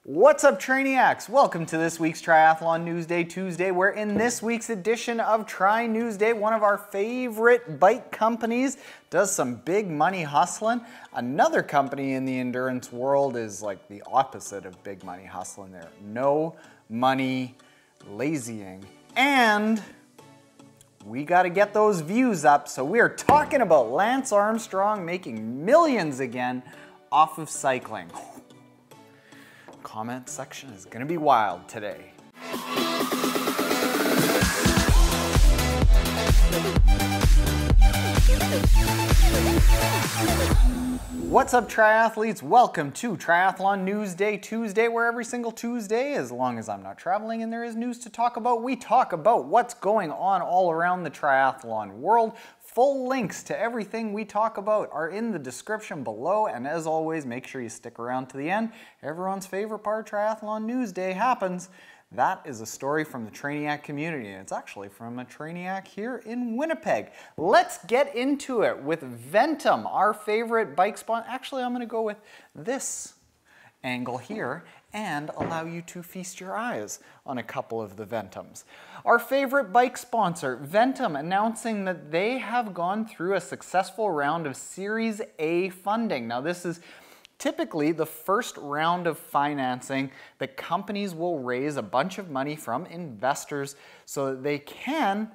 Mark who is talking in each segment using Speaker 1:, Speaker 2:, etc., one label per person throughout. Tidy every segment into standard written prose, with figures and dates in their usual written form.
Speaker 1: What's up, Trainiacs? Welcome to this week's Triathlon Newsday Tuesday, where in this week's edition of Tri Newsday, one of our favorite bike companies does some big money hustling. Another company in the endurance world is like the opposite of big money hustling. They're no money lazying. And we got to get those views up, so we are talking about Lance Armstrong making millions again off of cycling. Comment section is going to be wild today. What's up, triathletes? Welcome to Triathlon Newsday Tuesday, where every single Tuesday, as long as I'm not traveling and there is news to talk about, we talk about what's going on all around the triathlon world. Full links to everything we talk about are in the description below, and as always, make sure you stick around to the end. Everyone's favorite part of Triathlon Newsday happens. That is a story from the Trainiac community, and it's actually from a Trainiac here in Winnipeg. Let's get into it with VENTUM, our favorite bike sponsor. Actually, I'm going to go with this angle here and allow you to feast your eyes on a couple of the VENTUMs. Our favorite bike sponsor, VENTUM, announcing that they have gone through a successful round of Series A funding. Now, this is typically the first round of financing that companies will raise a bunch of money from investors so that they can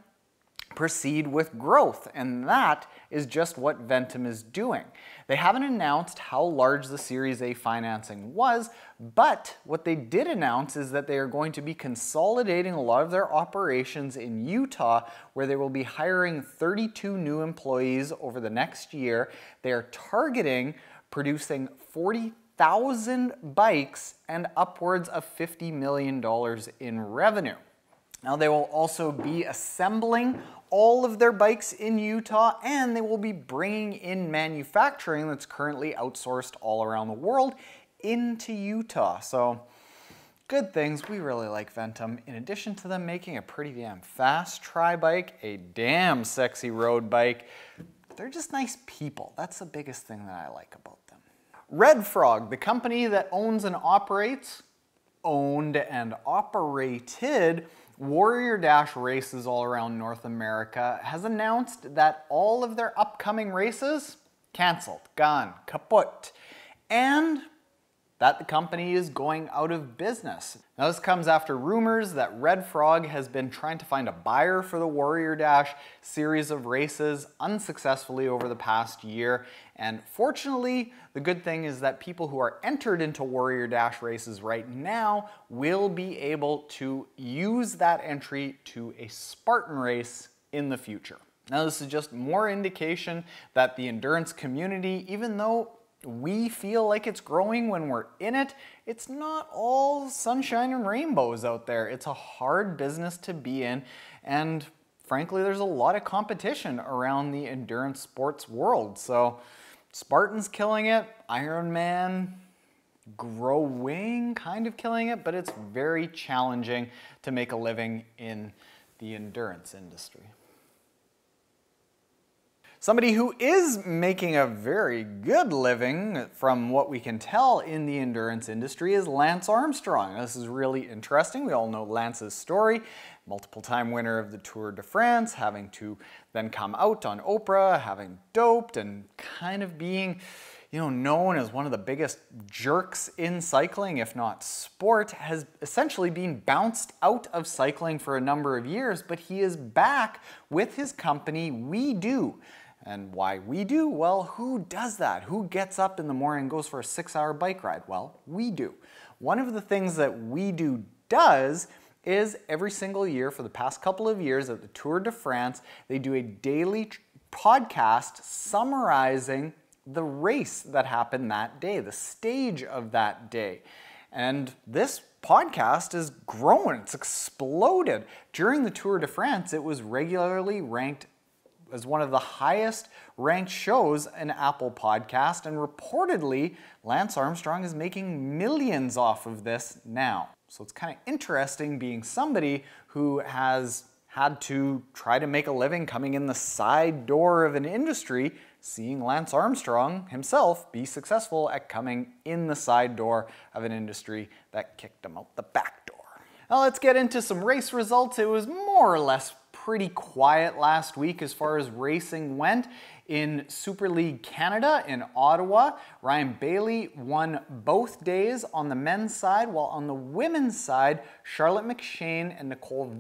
Speaker 1: proceed with growth, and that is just what VENTUM is doing. They haven't announced how large the Series A financing was, but what they did announce is that they are going to be consolidating a lot of their operations in Utah, where they will be hiring 32 new employees over the next year. They are targeting producing 40,000 bikes and upwards of $50 million in revenue. Now, they will also be assembling all of their bikes in Utah, and they will be bringing in manufacturing that's currently outsourced all around the world into Utah. So, good things. We really like VENTUM. In addition to them making a pretty damn fast tri bike, a damn sexy road bike, they're just nice people. That's the biggest thing that I like about them. Red Frog, the company that owns and operates, owned and operated Warrior Dash races all around North America, has announced that all of their upcoming races canceled, gone, kaput, and that the company is going out of business. Now, this comes after rumors that Red Frog has been trying to find a buyer for the Warrior Dash series of races unsuccessfully over the past year. And fortunately, the good thing is that people who are entered into Warrior Dash races right now will be able to use that entry to a Spartan race in the future. Now, this is just more indication that the endurance community, even though we feel like it's growing when we're in it, it's not all sunshine and rainbows out there. It's a hard business to be in, and frankly, there's a lot of competition around the endurance sports world. So Spartan's killing it, Ironman growing, kind of killing it, but it's very challenging to make a living in the endurance industry. Somebody who is making a very good living, from what we can tell in the endurance industry, is Lance Armstrong. This is really interesting. We all know Lance's story. Multiple-time winner of the Tour de France, having to then come out on Oprah, having doped, and kind of being, known as one of the biggest jerks in cycling, if not sport, has essentially been bounced out of cycling for a number of years, but he is back with his company, Wedu. And why Wedu? Well, who does that? Who gets up in the morning and goes for a 6-hour bike ride? Well, Wedu. One of the things that Wedu does is every single year for the past couple of years at the Tour de France, they do a daily podcast summarizing the race that happened that day, the stage of that day. And this podcast is growing, it's exploded. During the Tour de France, it was regularly ranked as one of the highest ranked shows in Apple Podcast, and reportedly Lance Armstrong is making millions off of this now. So it's kind of interesting being somebody who has had to try to make a living coming in the side door of an industry, seeing Lance Armstrong himself be successful at coming in the side door of an industry that kicked him out the back door. Now let's get into some race results. It was more or less pretty quiet last week as far as racing went. In Super League Canada in Ottawa, Ryan Bailie won both days on the men's side, while on the women's side, Charlotte McShane and Nicole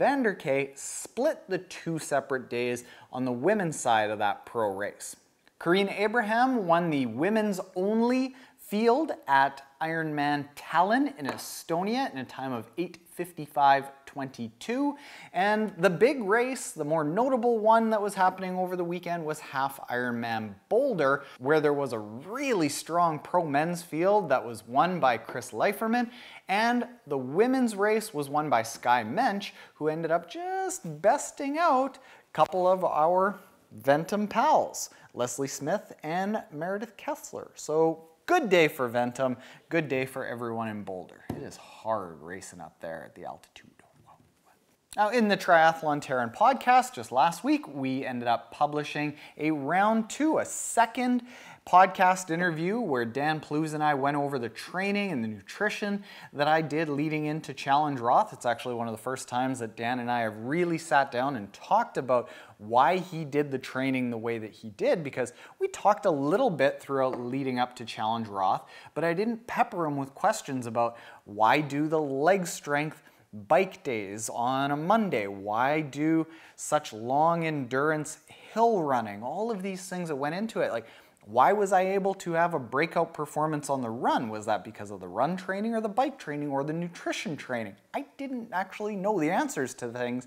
Speaker 1: split the 2 separate days on the women's side of that pro race. Corrinne Abraham won the women's only field at Ironman Tallinn in Estonia in a time of 8:55:22. And the big race, the more notable one that was happening over the weekend, was Half Ironman Boulder, where there was a really strong pro men's field that was won by Lieferman, and the women's race was won by Skye Moench, who ended up just besting out a couple of our VENTUM pals, Leslie Smith and Meredith Kessler. So good day for VENTUM, good day for everyone in Boulder. It is hard racing up there at the altitude. Now in the Triathlon Taren Podcast, just last week, we ended up publishing a round 2, a second podcast interview where Dan Plews and I went over the training and the nutrition that I did leading into Challenge Roth. It's actually one of the first times that Dan and I have really sat down and talked about why he did the training the way that he did, because we talked a little bit throughout leading up to Challenge Roth, but I didn't pepper him with questions about why do the leg strength bike days on a Monday? Why do such long endurance hill running? All of these things that went into it. Like, why was I able to have a breakout performance on the run? Was that because of the run training or the bike training or the nutrition training? I didn't actually know the answers to things,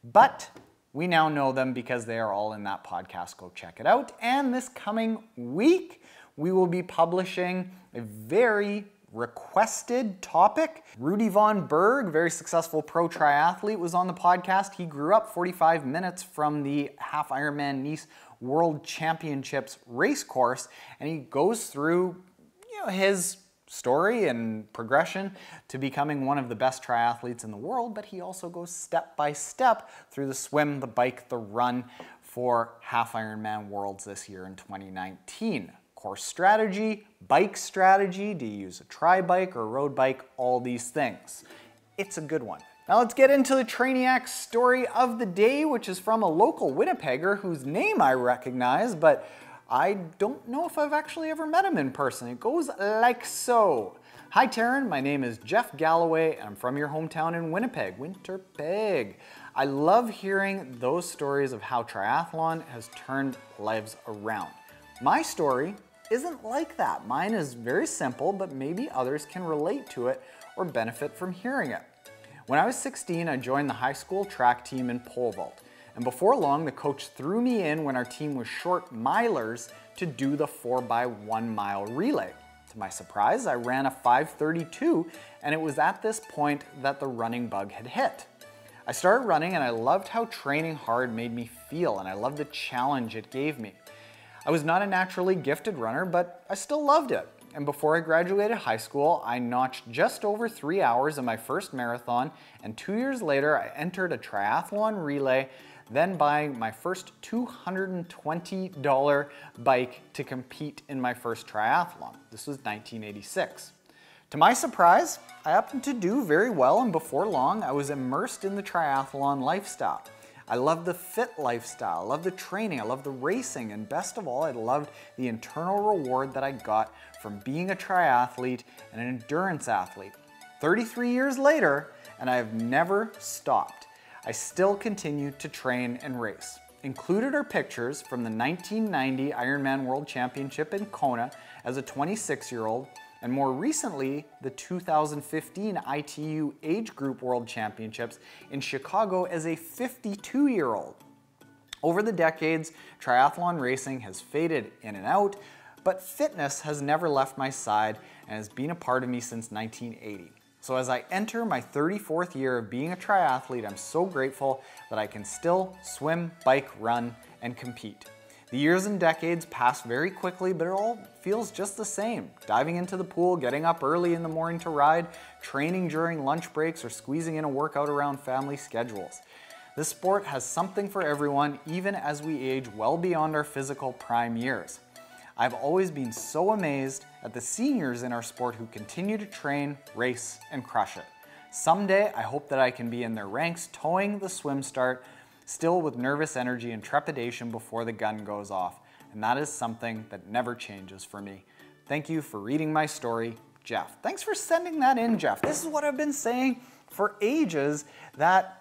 Speaker 1: but we now know them because they are all in that podcast. Go check it out. And this coming week, we will be publishing a very requested topic. Rudy Von Berg, very successful pro triathlete, was on the podcast. He grew up 45 minutes from the Half Ironman Nice World Championships race course, and he goes through his story and progression to becoming one of the best triathletes in the world, but he also goes step by step through the swim, the bike, the run for Half Ironman Worlds this year in 2019. Course strategy, bike strategy, do you use a tri-bike or a road bike, all these things. It's a good one. Now let's get into the Trainiac Story of the day, which is from a local Winnipegger whose name I recognize, but I don't know if I've actually ever met him in person. It goes like so. Hi Taren, my name is Jeff Galloway and I'm from your hometown in Winnipeg, Winterpeg. I love hearing those stories of how triathlon has turned lives around. My story isn't like that. Mine is very simple, but maybe others can relate to it or benefit from hearing it. When I was 16, I joined the high school track team in pole vault. And before long, the coach threw me in when our team was short milers to do the 4x1 mile relay. To my surprise, I ran a 5:32, and it was at this point that the running bug had hit. I started running and I loved how training hard made me feel, and I loved the challenge it gave me. I was not a naturally gifted runner, but I still loved it. And before I graduated high school, I notched just over 3 hours in my first marathon, and 2 years later, I entered a triathlon relay, then buying my first $220 bike to compete in my first triathlon. This was 1986. To my surprise, I happened to do very well, and before long, I was immersed in the triathlon lifestyle. I loved the fit lifestyle, I loved the training, I loved the racing, and best of all, I loved the internal reward that I got from being a triathlete and an endurance athlete. 33 years later, and I have never stopped. I still continue to train and race. Included are pictures from the 1990 Ironman World Championship in Kona as a 26-year-old, and more recently, the 2015 ITU Age Group World Championships in Chicago as a 52-year-old. Over the decades, triathlon racing has faded in and out, but fitness has never left my side and has been a part of me since 1980. So as I enter my 34th year of being a triathlete, I'm so grateful that I can still swim, bike, run, and compete. The years and decades pass very quickly, but it all feels just the same. Diving into the pool, getting up early in the morning to ride, training during lunch breaks, or squeezing in a workout around family schedules. This sport has something for everyone, even as we age well beyond our physical prime years. I've always been so amazed at the seniors in our sport who continue to train, race, and crush it. Someday, I hope that I can be in their ranks towing the swim start, still with nervous energy and trepidation before the gun goes off. And that is something that never changes for me. Thank you for reading my story, Jeff. Thanks for sending that in, Jeff. This is what I've been saying for ages, that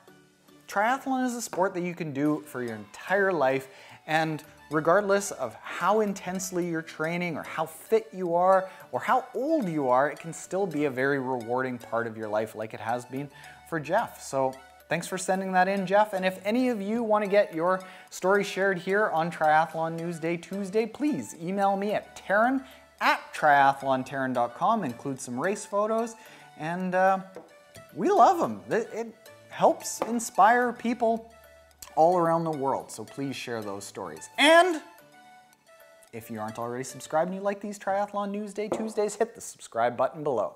Speaker 1: triathlon is a sport that you can do for your entire life, and regardless of how intensely you're training or how fit you are or how old you are, it can still be a very rewarding part of your life like it has been for Jeff. So thanks for sending that in, Jeff. And if any of you want to get your story shared here on Triathlon Newsday Tuesday, please email me at Taren@triathlontaren.com. Include some race photos, and we love them. It helps inspire people all around the world, so please share those stories. And if you aren't already subscribed and you like these Triathlon Newsday Tuesdays, hit the subscribe button below.